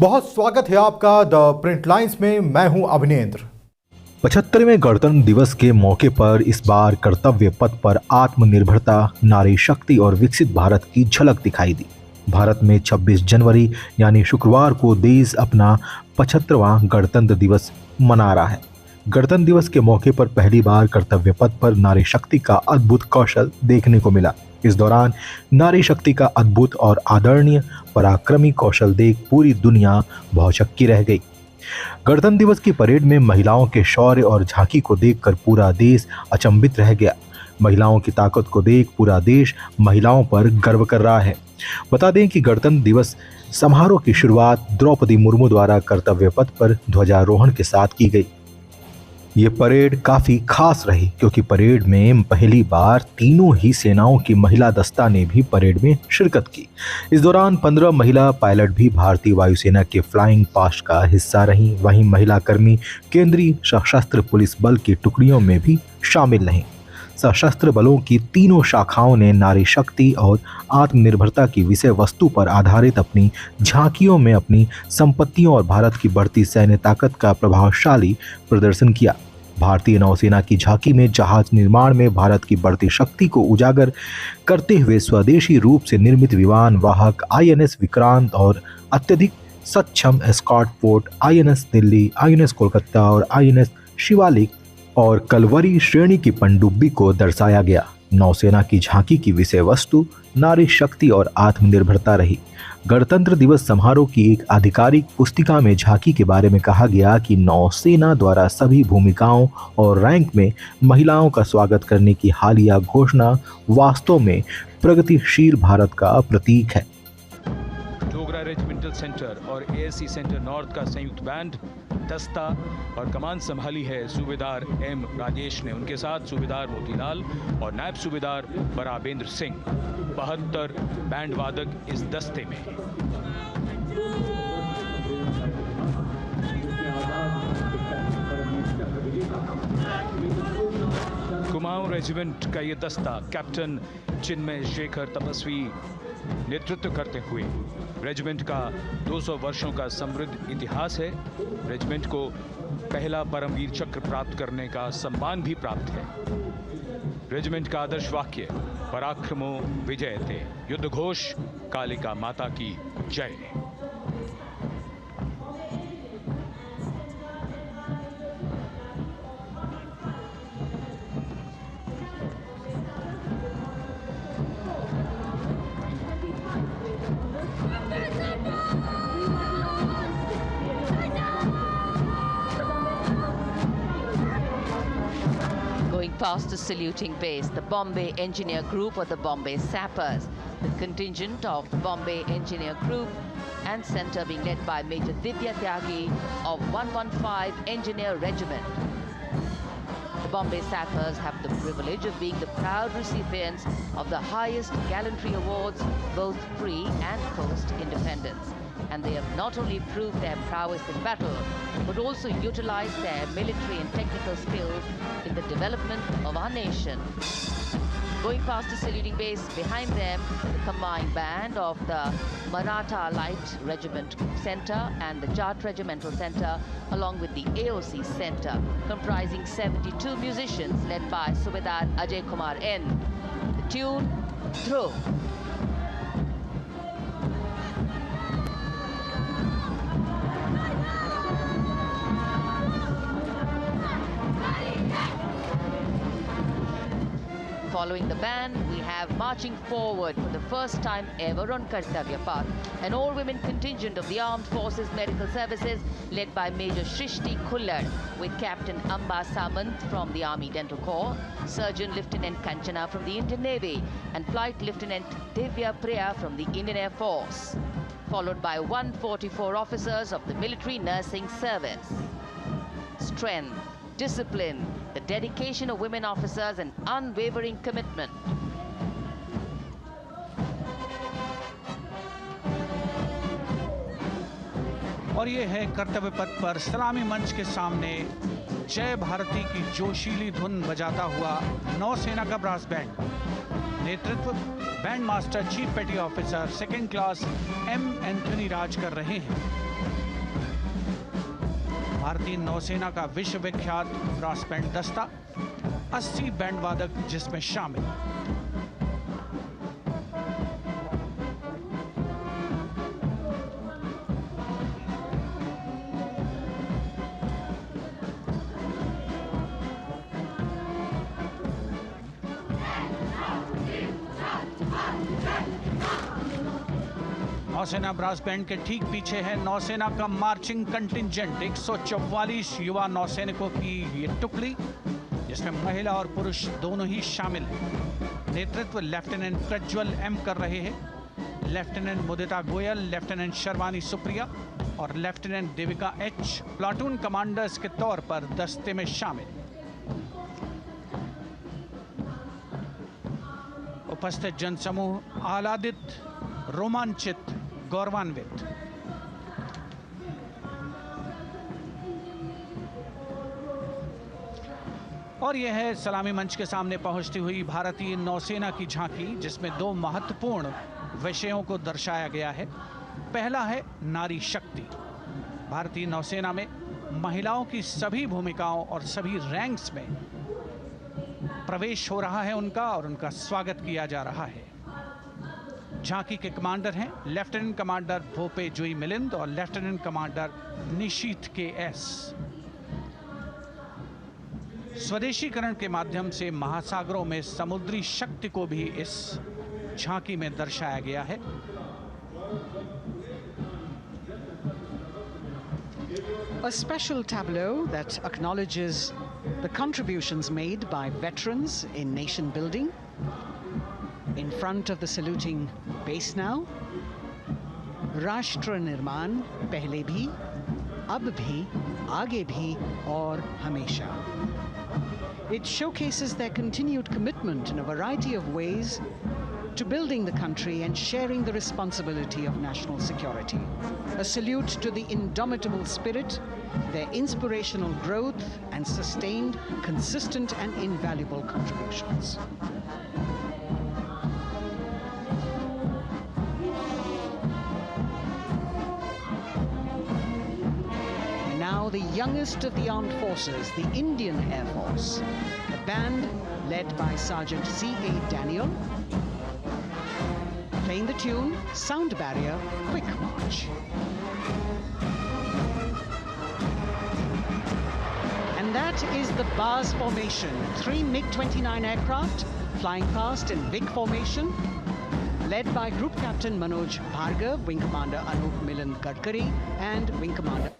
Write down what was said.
बहुत स्वागत है आपका द प्रिंट लाइंस में। मैं हूं अभिनेंद्र। 75वें गणतंत्र दिवस के मौके पर इस बार कर्तव्य पथ पर आत्मनिर्भरता, नारी शक्ति और विकसित भारत की झलक दिखाई दी। भारत में 26 जनवरी यानी शुक्रवार को देश अपना 75वां गणतंत्र दिवस मना रहा है। गणतंत्र दिवस के मौके पर पहली बार कर्तव्य पथ पर नारी शक्ति का अद्भुत कौशल देखने को मिला। इस दौरान नारी शक्ति का अद्भुत और आदरणीय पराक्रमी कौशल देख पूरी दुनिया भौचक्की रह गई। गणतंत्र दिवस की परेड में महिलाओं के शौर्य और झांकी को देखकर पूरा देश अचंभित रह गया। महिलाओं की ताकत को देख पूरा देश महिलाओं पर गर्व कर रहा है। बता दें कि गणतंत्र दिवस समारोह की शुरुआत द्रौपदी मुर्मू द्वारा कर्तव्य पथ पर ध्वजारोहण के साथ की गई। ये परेड काफी खास रही क्योंकि परेड में पहली बार तीनों ही सेनाओं की महिला दस्ता ने भी परेड में शिरकत की। इस दौरान 15 महिला पायलट भी भारतीय वायुसेना के फ्लाइंग पास्ट का हिस्सा रहीं। वहीं महिला कर्मी केंद्रीय सशस्त्र पुलिस बल की टुकड़ियों में भी शामिल रहीं। सशस्त्र बलों की तीनों शाखाओं ने नारी शक्ति और आत्मनिर्भरता की विषय वस्तु पर आधारित अपनी झांकियों में अपनी संपत्तियों और भारत की बढ़ती सैन्य ताकत का प्रभावशाली प्रदर्शन किया। भारतीय नौसेना की झांकी में जहाज निर्माण में भारत की बढ़ती शक्ति को उजागर करते हुए स्वदेशी रूप से निर्मित विमान वाहक INS विक्रांत और अत्यधिक सक्षम escort port INS Delhi, INS Kolkata और INS शिवालिक और कलवरी श्रेणी की पनडुब्बी को दर्शाया गया। नौसेना की झांकी की विषय वस्तु नारी शक्ति और आत्मनिर्भरता रही। गणतंत्र दिवस समारोह की एक आधिकारिक पुस्तिका में झांकी के बारे में कहा गया कि नौसेना द्वारा सभी भूमिकाओं और रैंक में महिलाओं का स्वागत करने की हालिया घोषणा वास्तव में प्रगतिशील भारत का प्रतीक है। डोगरा रेजिमेंटल सेंटर और ASC सेंटर नॉर्थ का संयुक्त बैंड दस्ता और कमान संभाली है सूबेदार M राजेश ने। उनके साथ सूबेदार मोतीलाल और नायब सूबेदार बराबेंद्र सिंह। 72 बैंड वादक इस दस्ते में। कुमाऊं रेजिमेंट का ये दस्ता कैप्टन चिन्मय शेखर तपस्वी नेतृत्व करते हुए रेजिमेंट का 200 वर्षों का समृद्ध इतिहास है। रेजिमेंट को पहला परमवीर चक्र प्राप्त करने का सम्मान भी प्राप्त है। रेजिमेंट का आदर्श वाक्य पराक्रमो विजयते, युद्ध घोष कालिका माता की जय। Going past the saluting base, the Bombay Engineer Group or the Bombay Sappers, the contingent of the Bombay Engineer Group and Centre being led by Major Divya Tyagi of 115 Engineer Regiment. The Bombay Sappers have the privilege of being the proud recipients of the highest gallantry awards, both pre and post-independence. And they have not only proved their prowess in battle, but also utilized their military and technical skills in the development of our nation. Going past the saluting base, behind them, the combined band of the Maratha Light Regiment Centre and the Jat Regimental Centre, along with the AOC Centre, comprising 72 musicians led by Subedar Ajay Kumar N. The tune, Dhruv. Following the band, we have marching forward for the first time ever on Kartavya Path, an all-women contingent of the Armed Forces Medical Services led by Major Shrishti Khullar with Captain Amba Samant from the Army Dental Corps, Surgeon Lieutenant Kanchana from the Indian Navy and Flight Lieutenant Divya Priya from the Indian Air Force, followed by 144 officers of the Military Nursing Service. Strength, discipline, the dedication of women officers and unwavering commitment. और ये है कर्तव्य पथ पर सलामी मंच के सामने जय भारती की जोशीली धुन बजाता हुआ नौसेना का ब्रास बैंड। नेतृत्व band master chief petty officer second class M. Anthony Raj कर रहे हैं। भारतीय नौसेना का विश्व विख्यात ब्रास बैंड दस्ता, 80 बैंड वादक जिसमें शामिल। नौसेना ब्रास बैंड के ठीक पीछे है नौसेना का मार्चिंग कंटिंजेंट, 144 युवा नौसैनिकों की ये टुकड़ी, जिसमें महिला और पुरुष दोनों ही शामिल हैं। नेतृत्व लेफ्टिनेंट प्रज्वल एम कर रहे हैं। लेफ्टिनेंट मुदिता गोयल, लेफ्टिनेंट शर्वानी सुप्रिया और lieutenant Devika H platoon commanders के तौर पर दस्ते में शामिल। उपस्थित जनसमूह आह्लादित, रोमांचित, गौरवान्वित। और यह है सलामी मंच के सामने पहुंचती हुई भारतीय नौसेना की झांकी, जिसमें दो महत्वपूर्ण विषयों को दर्शाया गया है। पहला है नारी शक्ति। भारतीय नौसेना में महिलाओं की सभी भूमिकाओं और सभी रैंक्स में प्रवेश हो रहा है उनका, और उनका स्वागत किया जा रहा है। झांकी के कमांडर हैं लेफ्टिनेंट कमांडर भोपे जुई मिलिंद और लेफ्टिनेंट कमांडर निशीथ के एस। स्वदेशीकरण के माध्यम से महासागरों में समुद्री शक्ति को भी इस झांकी में दर्शाया गया है। A special tableau that acknowledges the contributions made by veterans in nation building. In front of the saluting base now, राष्ट्र निर्माण पहले भी, अब भी, आगे भी और हमेशा. It showcases their continued commitment in a variety of ways to building the country and sharing the responsibility of national security. A salute to the indomitable spirit, their inspirational growth and sustained, consistent and invaluable contributions. Now the youngest of the armed forces, the Indian Air Force, a band led by Sergeant C.A. Daniel, playing the tune Sound Barrier Quick March. And that is the Bars formation, 3 MiG-29 aircraft flying past in Vic formation, led by Group Captain Manoj Bhargav, Wing Commander Anup Milan Gadkari and Wing Commander